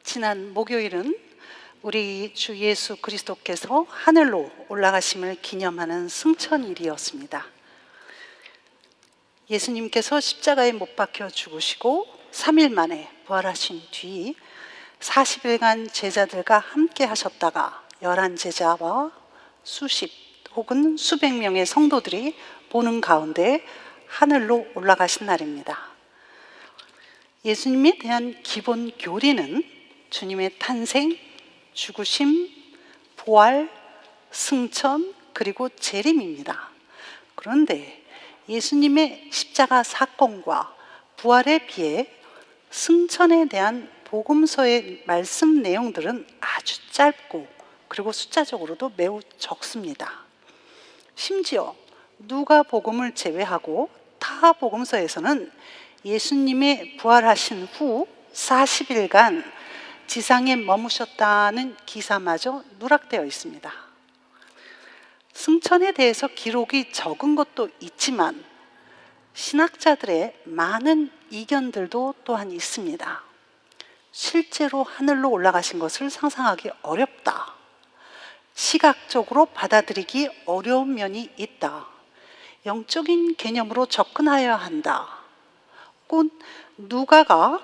지난 목요일은 우리 주 예수 그리스도께서 하늘로 올라가심을 기념하는 승천일이었습니다. 예수님께서 십자가에 못 박혀 죽으시고 3일 만에 부활하신 뒤 40일간 제자들과 함께 하셨다가 11제자와 수십 혹은 수백 명의 성도들이 보는 가운데 하늘로 올라가신 날입니다. 예수님에 대한 기본 교리는 주님의 탄생, 죽으심, 부활, 승천, 그리고 재림입니다. 그런데 예수님의 십자가 사건과 부활에 비해 승천에 대한 복음서의 말씀 내용들은 아주 짧고 그리고 숫자적으로도 매우 적습니다. 심지어 누가복음을 제외하고 타 복음서에서는 예수님의 부활하신 후 40일간 지상에 머무셨다는 기사마저 누락되어 있습니다. 승천에 대해서 기록이 적은 것도 있지만 신학자들의 많은 이견들도 또한 있습니다. 실제로 하늘로 올라가신 것을 상상하기 어렵다. 시각적으로 받아들이기 어려운 면이 있다. 영적인 개념으로 접근하여야 한다. 곧 누가가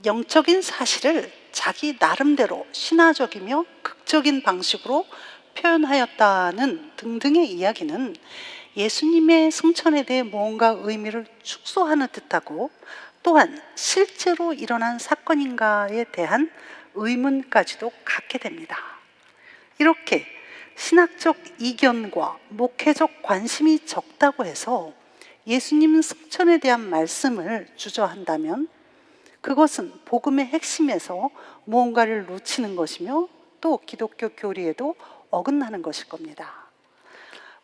영적인 사실을 자기 나름대로 신화적이며 극적인 방식으로 표현하였다는 등등의 이야기는 예수님의 승천에 대해 무언가 의미를 축소하는 듯하고 또한 실제로 일어난 사건인가에 대한 의문까지도 갖게 됩니다. 이렇게 신학적 이견과 목회적 관심이 적다고 해서 예수님 승천에 대한 말씀을 주저한다면 그것은 복음의 핵심에서 무언가를 놓치는 것이며 또 기독교 교리에도 어긋나는 것일 겁니다.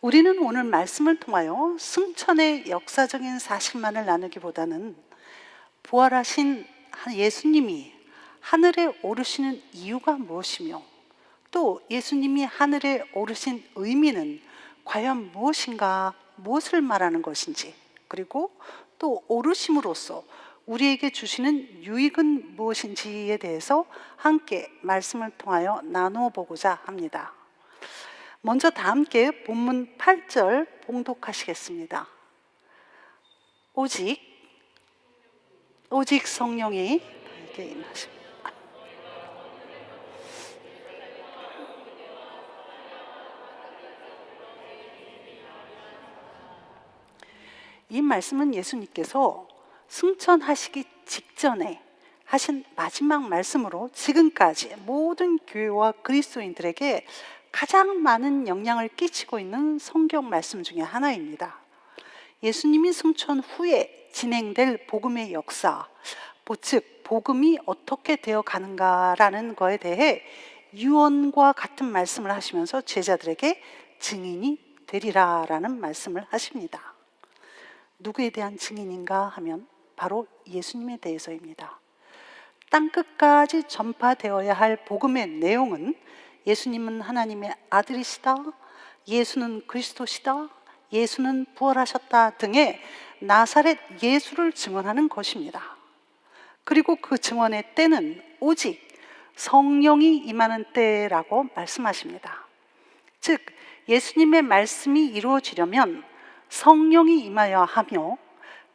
우리는 오늘 말씀을 통하여 승천의 역사적인 사실만을 나누기보다는 부활하신 예수님이 하늘에 오르시는 이유가 무엇이며 또 예수님이 하늘에 오르신 의미는 과연 무엇인가, 무엇을 말하는 것인지, 그리고 또 오르심으로써 우리에게 주시는 유익은 무엇인지에 대해서 함께 말씀을 통하여 나누어 보고자 합니다. 먼저 다 함께 본문 8절 봉독하시겠습니다. 오직 성령이 나에게 임하십니다. 이 말씀은 예수님께서 승천하시기 직전에 하신 마지막 말씀으로 지금까지 모든 교회와 그리스도인들에게 가장 많은 영향을 끼치고 있는 성경 말씀 중에 하나입니다. 예수님이 승천 후에 진행될 복음의 역사, 즉 복음이 어떻게 되어 가는가라는 것에 대해 유언과 같은 말씀을 하시면서 제자들에게 증인이 되리라라는 말씀을 하십니다. 누구에 대한 증인인가 하면 바로 예수님에 대해서입니다. 땅끝까지 전파되어야 할 복음의 내용은 예수님은 하나님의 아들이시다, 예수는 그리스도시다, 예수는 부활하셨다 등의 나사렛 예수를 증언하는 것입니다. 그리고 그 증언의 때는 오직 성령이 임하는 때라고 말씀하십니다. 즉 예수님의 말씀이 이루어지려면 성령이 임하여야 하며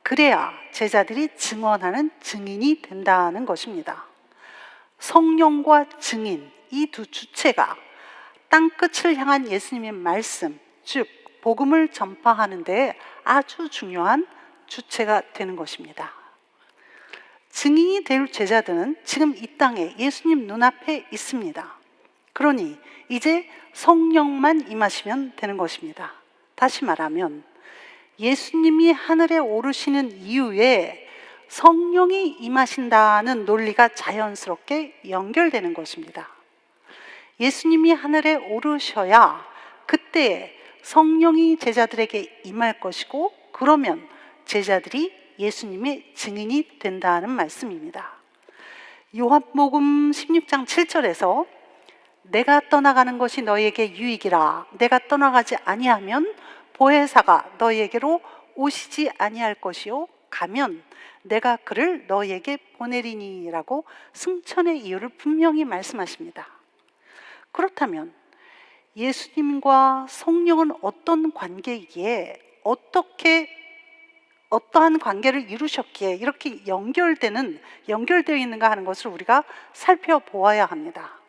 그래야 제자들이 증언하는 증인이 된다는 것입니다. 성령과 증인, 이 두 주체가 땅끝을 향한 예수님의 말씀, 즉 복음을 전파하는 데 아주 중요한 주체가 되는 것입니다. 증인이 될 제자들은 지금 이 땅에 예수님 눈앞에 있습니다. 그러니 이제 성령만 임하시면 되는 것입니다. 다시 말하면 예수님이 하늘에 오르시는 이후에 성령이 임하신다는 논리가 자연스럽게 연결되는 것입니다. 예수님이 하늘에 오르셔야 그때 성령이 제자들에게 임할 것이고 그러면 제자들이 예수님의 증인이 된다는 말씀입니다. 요한복음 16장 7절에서 내가 떠나가는 것이 너희에게 유익이라 내가 떠나가지 아니하면 보혜사가 너희에게로 오시지 아니할 것이요 가면 내가 그를 너희에게 보내리니 라고 승천의 이유를 분명히 말씀하십니다. 그렇다면 예수님과 성령은 어떤 관계이기에 어떠한 관계를 이루셨기에 이렇게 연결되어 있는가 하는 것을 우리가 살펴보아야 합니다.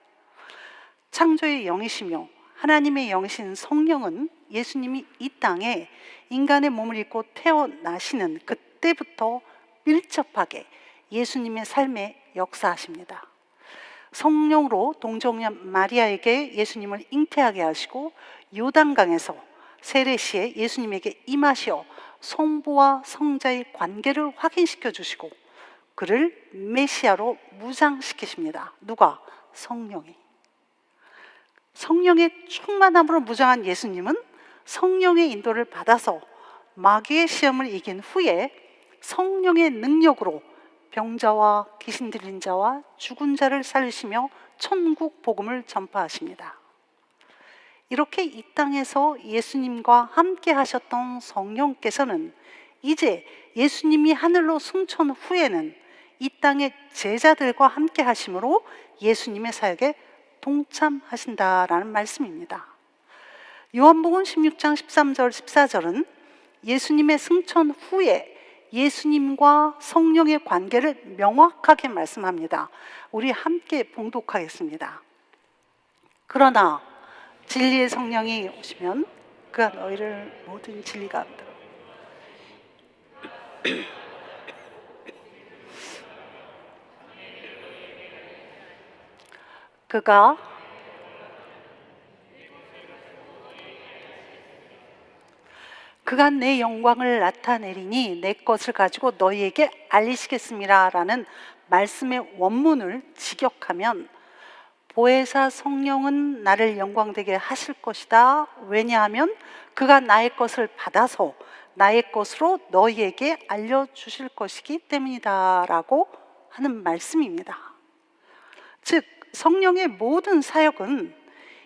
창조의 영이시며 하나님의 영이신 성령은 예수님이 이 땅에 인간의 몸을 입고 태어나시는 그때부터 밀접하게 예수님의 삶에 역사하십니다. 성령으로 동정녀 마리아에게 예수님을 잉태하게 하시고 요단강에서 세례시에 예수님에게 임하시어 성부와 성자의 관계를 확인시켜 주시고 그를 메시아로 무장시키십니다. 누가? 성령이. 성령의 충만함으로 무장한 예수님은 성령의 인도를 받아서 마귀의 시험을 이긴 후에 성령의 능력으로 병자와 귀신 들린 자와 죽은 자를 살리시며 천국 복음을 전파하십니다. 이렇게 이 땅에서 예수님과 함께 하셨던 성령께서는 이제 예수님이 하늘로 승천 후에는 이 땅의 제자들과 함께 하심으로 예수님의 사역에 동참하신다라는 말씀입니다. 요한복음 16장 13절 14절은 예수님의 승천 후에 예수님과 성령의 관계를 명확하게 말씀합니다. 우리 함께 봉독하겠습니다. 그러나 진리의 성령이 오시면 그가 너희를 모든 진리가 그가 내 영광을 나타내리니 내 것을 가지고 너희에게 알리시겠습니다 라는 말씀의 원문을 직역하면 보혜사 성령은 나를 영광되게 하실 것이다. 왜냐하면 그가 나의 것을 받아서 나의 것으로 너희에게 알려주실 것이기 때문이다 라고 하는 말씀입니다. 즉 성령의 모든 사역은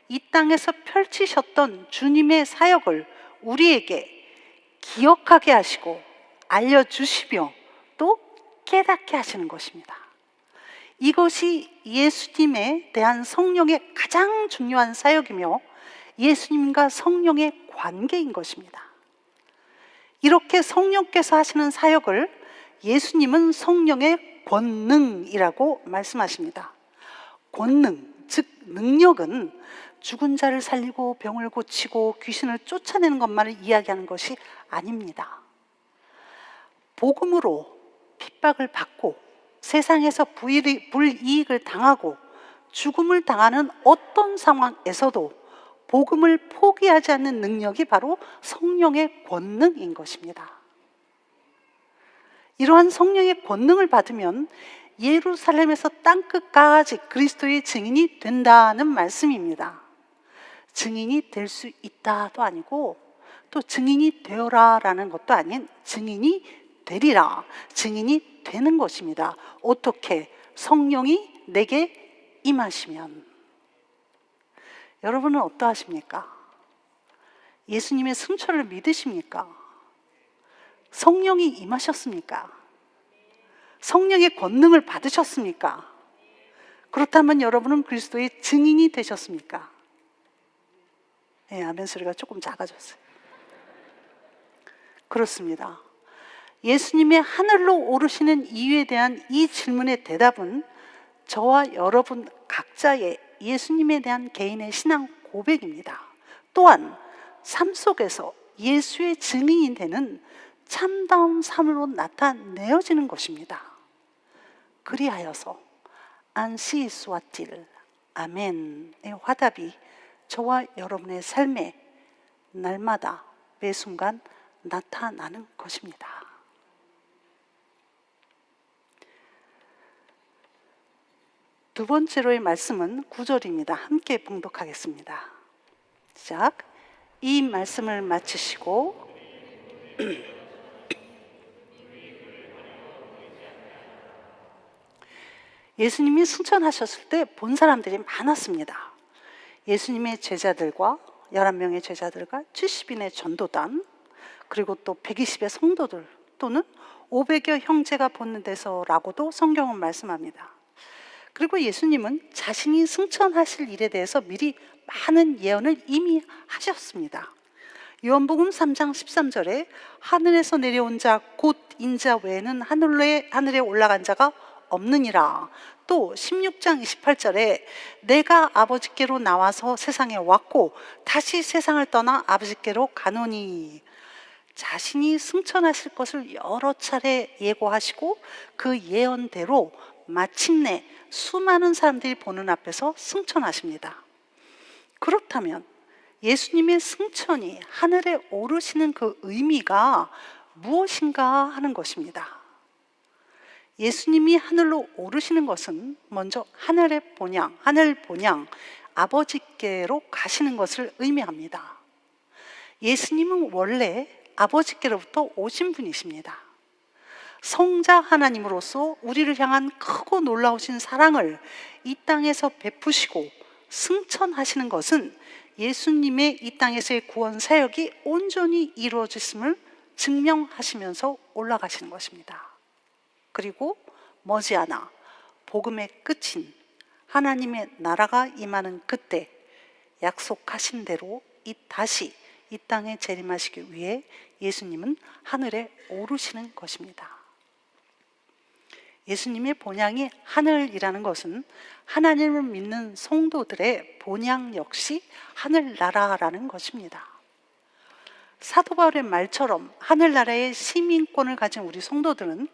이 땅에서 펼치셨던 주님의 사역을 우리에게 기억하게 하시고 알려주시며 또 깨닫게 하시는 것입니다. 이것이 예수님에 대한 성령의 가장 중요한 사역이며 예수님과 성령의 관계인 것입니다. 이렇게 성령께서 하시는 사역을 예수님은 성령의 권능이라고 말씀하십니다. 권능, 즉 능력은 죽은 자를 살리고 병을 고치고 귀신을 쫓아내는 것만을 이야기하는 것이 아닙니다. 복음으로 핍박을 받고 세상에서 불이익을 당하고 죽음을 당하는 어떤 상황에서도 복음을 포기하지 않는 능력이 바로 성령의 권능인 것입니다. 이러한 성령의 권능을 받으면 예루살렘에서 땅끝까지 그리스도의 증인이 된다는 말씀입니다. 증인이 될 수 있다도 아니고 또 증인이 되어라 라는 것도 아닌 증인이 되리라, 증인이 되는 것입니다. 어떻게? 성령이 내게 임하시면. 여러분은 어떠하십니까? 예수님의 승천을 믿으십니까? 성령이 임하셨습니까? 성령의 권능을 받으셨습니까? 그렇다면 여러분은 그리스도의 증인이 되셨습니까? 네, 아멘 소리가 조금 작아졌어요. 그렇습니다. 예수님의 하늘로 오르시는 이유에 대한 이 질문의 대답은 저와 여러분 각자의 예수님에 대한 개인의 신앙 고백입니다. 또한 삶 속에서 예수의 증인이 되는 참다운 삶으로 나타내어지는 것입니다. 그리하여서 안시스와틸 아멘의 화답이 저와 여러분의 삶에 날마다 매 순간 나타나는 것입니다. 두 번째로의 말씀은 9절입니다. 함께 봉독하겠습니다. 시작. 이 말씀을 마치시고 예수님이 승천하셨을 때 본 사람들이 많았습니다. 예수님의 제자들과 11명의 제자들과 70인의 전도단 그리고 또 120의 성도들 또는 500여 형제가 보는 데서라고도 성경은 말씀합니다. 그리고 예수님은 자신이 승천하실 일에 대해서 미리 많은 예언을 이미 하셨습니다. 요한복음 3장 13절에 하늘에서 내려온 자 곧 인자 외에는 하늘에 올라간 자가 없느니라. 또 16장 28절에 내가 아버지께로 나와서 세상에 왔고 다시 세상을 떠나 아버지께로 가노니, 자신이 승천하실 것을 여러 차례 예고하시고 그 예언대로 마침내 수많은 사람들이 보는 앞에서 승천하십니다. 그렇다면 예수님의 승천이 하늘에 오르시는 그 의미가 무엇인가 하는 것입니다. 예수님이 하늘로 오르시는 것은 먼저 하늘 본향 아버지께로 가시는 것을 의미합니다. 예수님은 원래 아버지께로부터 오신 분이십니다. 성자 하나님으로서 우리를 향한 크고 놀라우신 사랑을 이 땅에서 베푸시고 승천하시는 것은 예수님의 이 땅에서의 구원 사역이 온전히 이루어졌음을 증명하시면서 올라가시는 것입니다. 그리고 머지않아 복음의 끝인 하나님의 나라가 임하는 그때 약속하신 대로 다시 이 땅에 재림하시기 위해 예수님은 하늘에 오르시는 것입니다. 예수님의 본향이 하늘이라는 것은 하나님을 믿는 성도들의 본향 역시 하늘나라라는 것입니다. 사도 바울의 말처럼 하늘나라의 시민권을 가진 우리 성도들은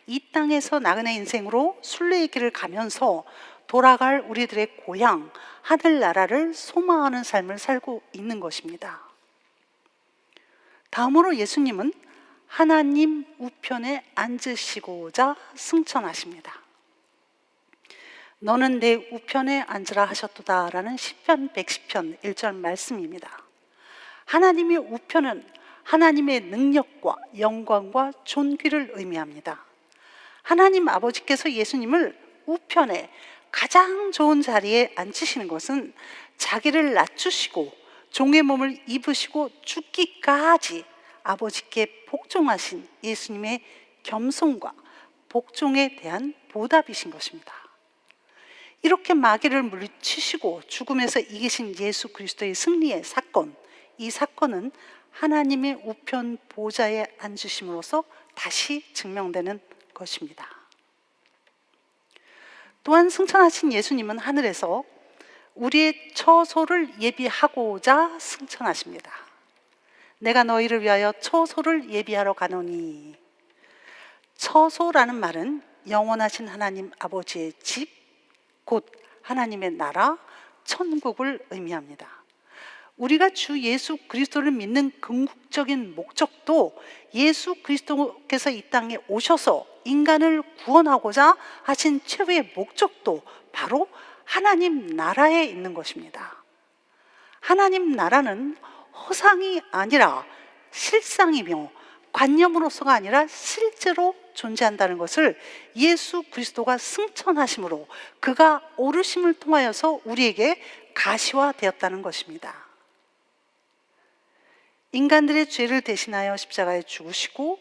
이 땅에서 나그네 인생으로 순례의 길을 가면서 돌아갈 우리들의 고향 하늘나라를 소망하는 삶을 살고 있는 것입니다. 다음으로 예수님은 하나님 우편에 앉으시고자 승천하십니다. 너는 내 우편에 앉으라 하셨도다 라는 시편 110편 1절 말씀입니다. 하나님의 우편은 하나님의 능력과 영광과 존귀를 의미합니다. 하나님 아버지께서 예수님을 우편에 가장 좋은 자리에 앉히시는 것은 자기를 낮추시고 종의 몸을 입으시고 죽기까지 아버지께 복종하신 예수님의 겸손과 복종에 대한 보답이신 것입니다. 이렇게 마귀를 물리치시고 죽음에서 이기신 예수 그리스도의 승리의 사건, 이 사건은 하나님의 우편 보좌에 앉으심으로써 다시 증명되는 것입니다. 또한 승천하신 예수님은 하늘에서 우리의 처소를 예비하고자 승천하십니다. 내가 너희를 위하여 처소를 예비하러 가노니. 처소라는 말은 영원하신 하나님 아버지의 집, 곧 하나님의 나라, 천국을 의미합니다. 우리가 주 예수 그리스도를 믿는 궁극적인 목적도 예수 그리스도께서 이 땅에 오셔서 인간을 구원하고자 하신 최후의 목적도 바로 하나님 나라에 있는 것입니다. 하나님 나라는 허상이 아니라 실상이며 관념으로서가 아니라 실제로 존재한다는 것을 예수 그리스도가 승천하심으로 그가 오르심을 통하여서 우리에게 가시화되었다는 것입니다. 인간들의 죄를 대신하여 십자가에 죽으시고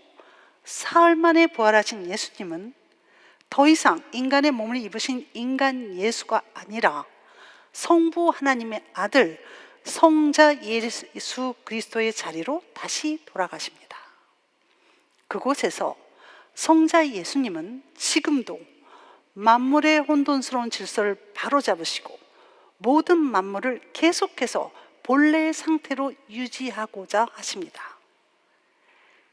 사흘 만에 부활하신 예수님은 더 이상 인간의 몸을 입으신 인간 예수가 아니라 성부 하나님의 아들 성자 예수 그리스도의 자리로 다시 돌아가십니다. 그곳에서 성자 예수님은 지금도 만물의 혼돈스러운 질서를 바로잡으시고 모든 만물을 계속해서 본래의 상태로 유지하고자 하십니다.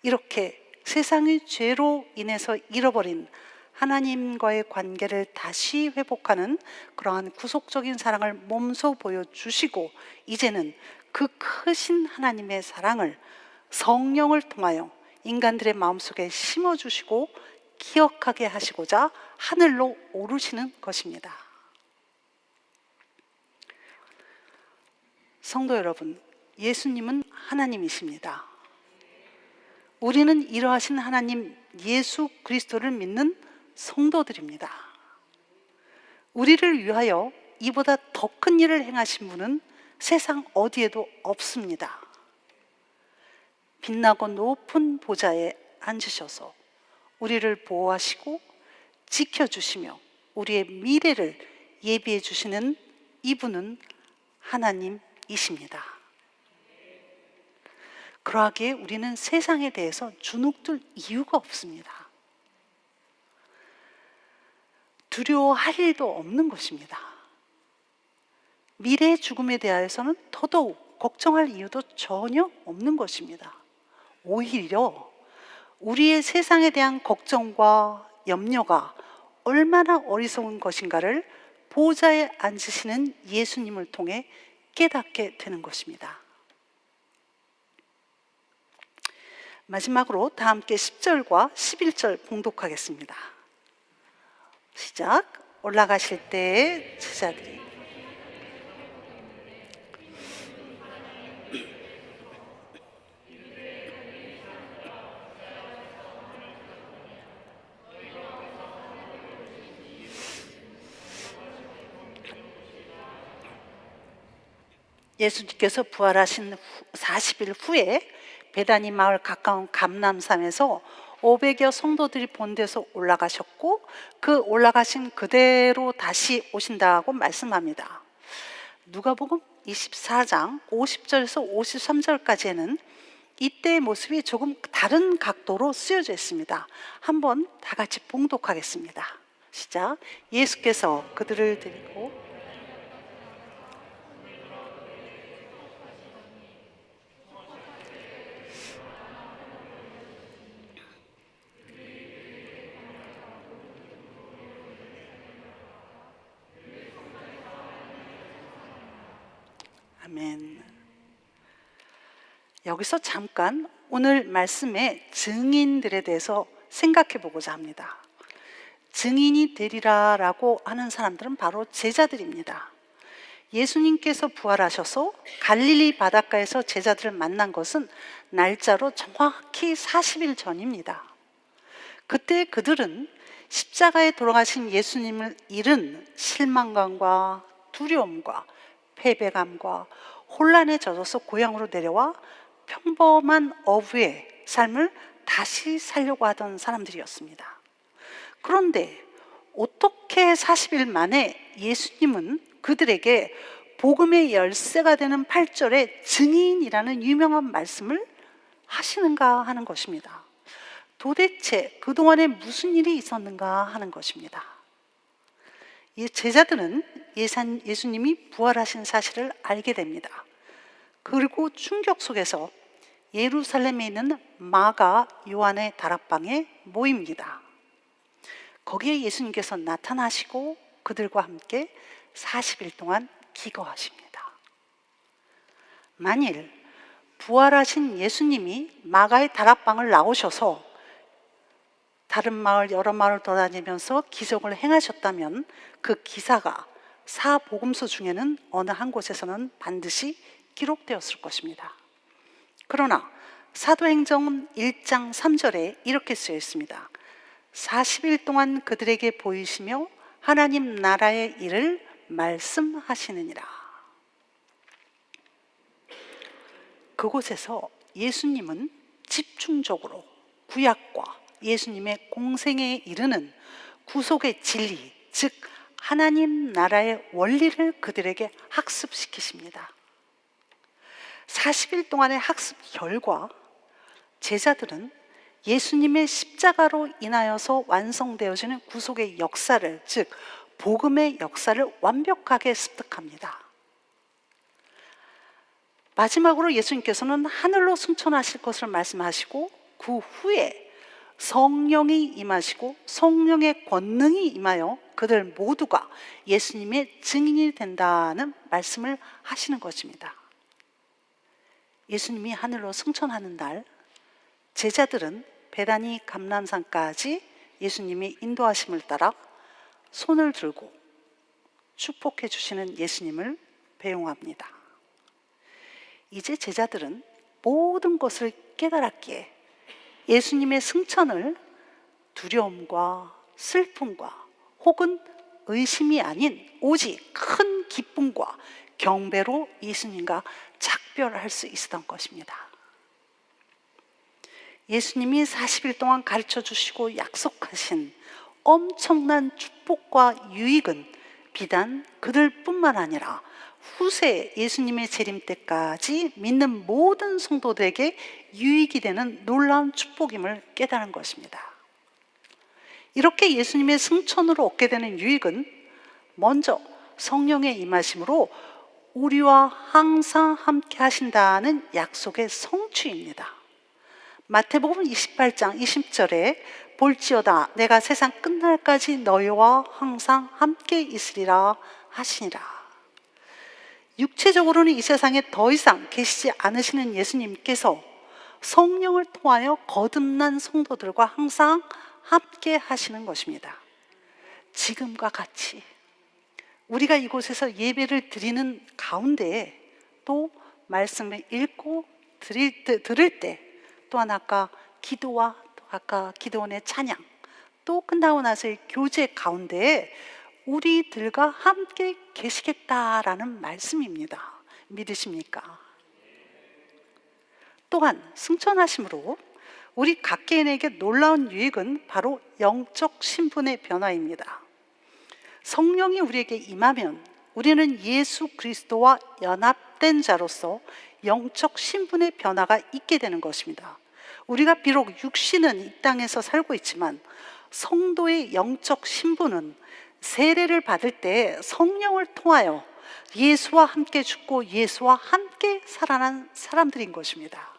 이렇게 세상의 죄로 인해서 잃어버린 하나님과의 관계를 다시 회복하는 그러한 구속적인 사랑을 몸소 보여주시고 이제는 그 크신 하나님의 사랑을 성령을 통하여 인간들의 마음속에 심어주시고 기억하게 하시고자 하늘로 오르시는 것입니다. 성도 여러분, 예수님은 하나님이십니다. 우리는 이러하신 하나님 예수 그리스도를 믿는 성도들입니다. 우리를 위하여 이보다 더 큰 일을 행하신 분은 세상 어디에도 없습니다. 빛나고 높은 보좌에 앉으셔서 우리를 보호하시고 지켜주시며 우리의 미래를 예비해 주시는 이분은 하나님이십니다. 그러하기에 우리는 세상에 대해서 주눅들 이유가 없습니다. 두려워할 일도 없는 것입니다. 미래의 죽음에 대하여서는 더더욱 걱정할 이유도 전혀 없는 것입니다. 오히려 우리의 세상에 대한 걱정과 염려가 얼마나 어리석은 것인가를 보좌에 앉으시는 예수님을 통해 깨닫게 되는 것입니다. 마지막으로 다 함께 10절과 11절 봉독하겠습니다. 시작. 올라가실 때에 제자들이 예수님께서 부활하신 40일 후에 베다니 마을 가까운 감람산에서 500여 성도들이 본 데서 올라가셨고 그 올라가신 그대로 다시 오신다고 말씀합니다. 누가복음 24장 50절에서 53절까지는 이때의 모습이 조금 다른 각도로 쓰여져 있습니다. 한번 다 같이 봉독하겠습니다. 시작. 예수께서 그들을 데리고 아멘. 여기서 잠깐 오늘 말씀의 증인들에 대해서 생각해 보고자 합니다. 증인이 되리라라고 하는 사람들은 바로 제자들입니다. 예수님께서 부활하셔서 갈릴리 바닷가에서 제자들을 만난 것은 날짜로 정확히 40일 전입니다. 그때 그들은 십자가에 돌아가신 예수님을 잃은 실망감과 두려움과 패배감과 혼란에 젖어서 고향으로 내려와 평범한 어부의 삶을 다시 살려고 하던 사람들이었습니다. 그런데 어떻게 40일 만에 예수님은 그들에게 복음의 열쇠가 되는 8절의 증인이라는 유명한 말씀을 하시는가 하는 것입니다. 도대체 그동안에 무슨 일이 있었는가 하는 것입니다. 이 제자들은 예수님이 부활하신 사실을 알게 됩니다. 그리고 충격 속에서 예루살렘에 있는 마가 요한의 다락방에 모입니다. 거기에 예수님께서 나타나시고 그들과 함께 40일 동안 기거하십니다. 만일 부활하신 예수님이 마가의 다락방을 나오셔서 다른 마을 여러 마을 돌아다니면서 기적을 행하셨다면 그 기사가 사복음서 중에는 어느 한 곳에서는 반드시 기록되었을 것입니다. 그러나 사도행전 1장 3절에 이렇게 쓰여 있습니다. 40일 동안 그들에게 보이시며 하나님 나라의 일을 말씀하시느니라. 그곳에서 예수님은 집중적으로 구약과 예수님의 공생에 이르는 구속의 진리, 즉 하나님 나라의 원리를 그들에게 학습시키십니다. 40일 동안의 학습 결과 제자들은 예수님의 십자가로 인하여서 완성되어지는 구속의 역사를, 즉 복음의 역사를 완벽하게 습득합니다. 마지막으로 예수님께서는 하늘로 승천하실 것을 말씀하시고 그 후에 성령이 임하시고 성령의 권능이 임하여 그들 모두가 예수님의 증인이 된다는 말씀을 하시는 것입니다. 예수님이 하늘로 승천하는 날 제자들은 베다니 감람산까지 예수님이 인도하심을 따라 손을 들고 축복해 주시는 예수님을 배웅합니다. 이제 제자들은 모든 것을 깨달았기에 예수님의 승천을 두려움과 슬픔과 혹은 의심이 아닌 오직 큰 기쁨과 경배로 예수님과 작별할 수 있었던 것입니다. 예수님이 40일 동안 가르쳐 주시고 약속하신 엄청난 축복과 유익은 비단 그들뿐만 아니라 후세 예수님의 재림 때까지 믿는 모든 성도들에게 유익이 되는 놀라운 축복임을 깨달은 것입니다. 이렇게 예수님의 승천으로 얻게 되는 유익은 먼저 성령의 임하심으로 우리와 항상 함께 하신다는 약속의 성취입니다. 마태복음 28장 20절에 볼지어다 내가 세상 끝날까지 너희와 항상 함께 있으리라 하시니라. 육체적으로는 이 세상에 더 이상 계시지 않으시는 예수님께서 성령을 통하여 거듭난 성도들과 항상 함께 하시는 것입니다. 지금과 같이 우리가 이곳에서 예배를 드리는 가운데에 또 말씀을 읽고 들을 때 또한 아까 기도와 또 아까 기도원의 찬양 또 끝나고 나서의 교제 가운데에 우리들과 함께 계시겠다라는 말씀입니다. 믿으십니까? 또한 승천하심으로 우리 각개인에게 놀라운 유익은 바로 영적 신분의 변화입니다. 성령이 우리에게 임하면 우리는 예수 그리스도와 연합된 자로서 영적 신분의 변화가 있게 되는 것입니다. 우리가 비록 육신은 이 땅에서 살고 있지만 성도의 영적 신분은 세례를 받을 때 성령을 통하여 예수와 함께 죽고 예수와 함께 살아난 사람들인 것입니다.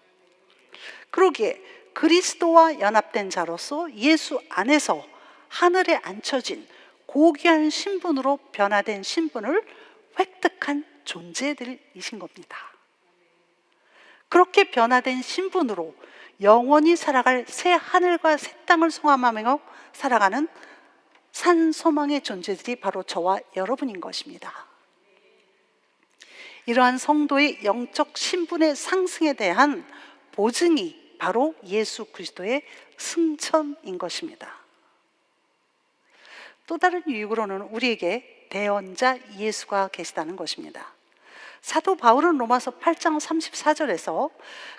그러기에 그리스도와 연합된 자로서 예수 안에서 하늘에 앉혀진 고귀한 신분으로 변화된 신분을 획득한 존재들이신 겁니다. 그렇게 변화된 신분으로 영원히 살아갈 새 하늘과 새 땅을 소망하며 살아가는 산소망의 존재들이 바로 저와 여러분인 것입니다. 이러한 성도의 영적 신분의 상승에 대한 보증이 바로 예수 그리스도의 승천인 것입니다. 또 다른 유익으로는 우리에게 대언자 예수가 계시다는 것입니다. 사도 바울은 로마서 8장 34절에서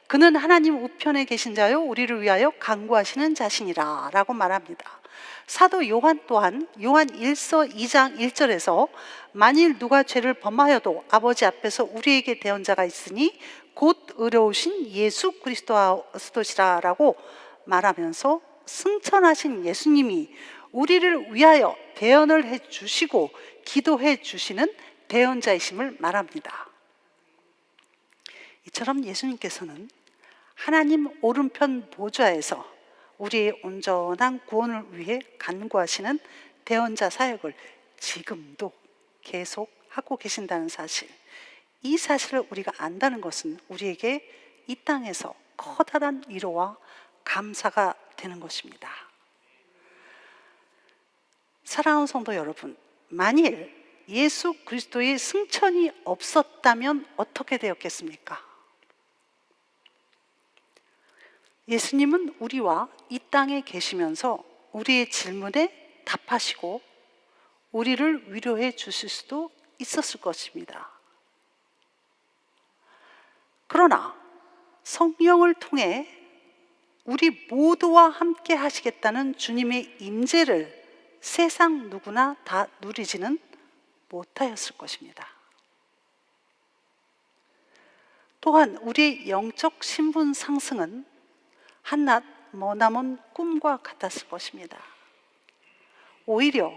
그는 하나님 우편에 계신 자요 우리를 위하여 간구하시는 자신이라 라고 말합니다. 사도 요한 또한 요한 1서 2장 1절에서 만일 누가 죄를 범하여도 아버지 앞에서 우리에게 대언자가 있으니 곧 의로우신 예수 그리스도시라 라고 말하면서 승천하신 예수님이 우리를 위하여 대언을 해주시고 기도해 주시는 대언자이심을 말합니다. 이처럼 예수님께서는 하나님 오른편 보좌에서 우리의 온전한 구원을 위해 간구하시는 대언자 사역을 지금도 계속 하고 계신다는 사실, 이 사실을 우리가 안다는 것은 우리에게 이 땅에서 커다란 위로와 감사가 되는 것입니다. 사랑하는 성도 여러분, 만일 예수 그리스도의 승천이 없었다면 어떻게 되었겠습니까? 예수님은 우리와 이 땅에 계시면서 우리의 질문에 답하시고 우리를 위로해 주실 수도 있었을 것입니다. 그러나 성령을 통해 우리 모두와 함께 하시겠다는 주님의 임재를 세상 누구나 다 누리지는 못하였을 것입니다. 또한 우리의 영적 신분 상승은 한낱 머나먼 꿈과 같았을 것입니다. 오히려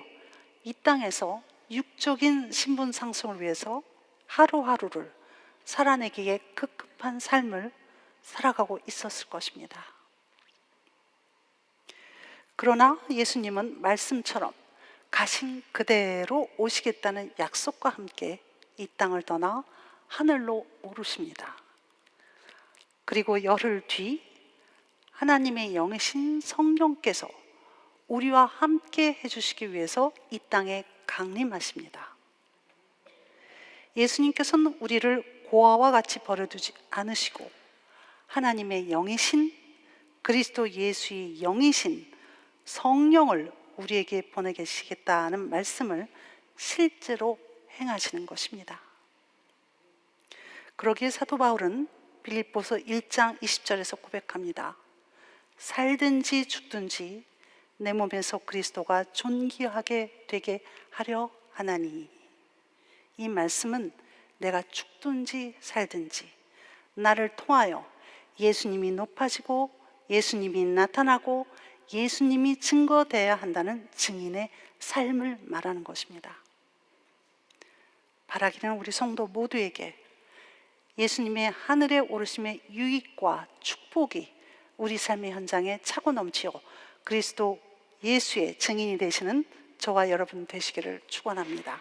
이 땅에서 육적인 신분 상승을 위해서 하루하루를 살아내기에 급급한 삶을 살아가고 있었을 것입니다. 그러나 예수님은 말씀처럼 가신 그대로 오시겠다는 약속과 함께 이 땅을 떠나 하늘로 오르십니다. 그리고 열흘 뒤 하나님의 영이신 성령께서 우리와 함께 해주시기 위해서 이 땅에 강림하십니다. 예수님께서는 우리를 고아와 같이 버려두지 않으시고 하나님의 영이신 그리스도 예수의 영이신 성령을 우리에게 보내계시겠다는 말씀을 실제로 행하시는 것입니다. 그러기에 사도 바울은 빌립보서 1장 20절에서 고백합니다. 살든지 죽든지 내 몸에서 그리스도가 존귀하게 되게 하려 하나니. 이 말씀은 내가 죽든지 살든지 나를 통하여 예수님이 높아지고 예수님이 나타나고 예수님이 증거되어야 한다는 증인의 삶을 말하는 것입니다. 바라기는 우리 성도 모두에게 예수님의 하늘에 오르심의 유익과 축복이 우리 삶의 현장에 차고 넘치어 그리스도 예수의 증인이 되시는 저와 여러분 되시기를 축원합니다.